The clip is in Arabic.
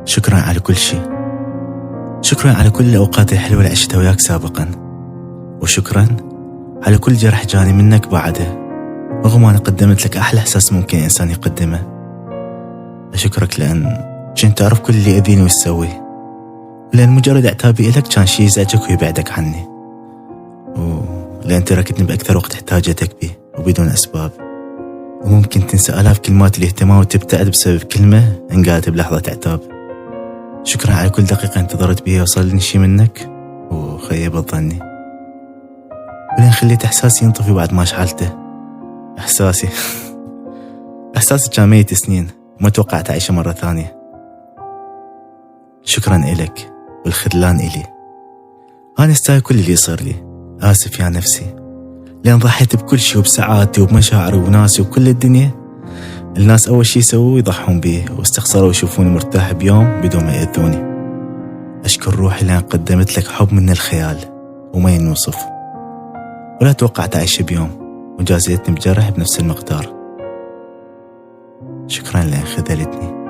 شكرا على كل شيء. شكرا على كل الأوقات الحلوة اللي عشتها وياك سابقا، وشكرا على كل جرح جاني منك بعده، رغم أنا قدمت لك أحلى إحساس ممكن إنسان يقدمه. أشكرك لأن كنت تعرف كل اللي أذيني ويسوي، ولأن مجرد عتابي إلك كان شي يزعجك ويبعدك عني، ولأن تركتني بأكثر وقت احتاجتك به وبدون أسباب، وممكن تنسى آلاف كلمات الاهتمام وتبتعد بسبب كلمة انقالت بلحظة عتاب. شكرا على كل دقيقة انتظرت بيها يوصلني شي منك وخيبت ظني، ولأن خليت إحساسي ينطفي بعد ما شعلته. إحساسي كان ميت سنين، ما توقعت أعيشه مرة ثانية. شكرا إلك والخذلان إلي. أنا استاهل كل اللي يصير لي. آسف يا نفسي، لأن ضحيت بكل شيء وبسعادتي وبمشاعري وناسي وكل الدنيا. الناس أول شيء يسووه يضحون بيه، واستخسروا يشوفوني مرتاح بيوم بدون ما يأذوني. أشكر روحي لأن قدمت لك حب من الخيال وما ينوصف، ولا توقعت أعيش بيوم وجازيتني بجرح بنفس المقدار. شكرا لأن خذلتني.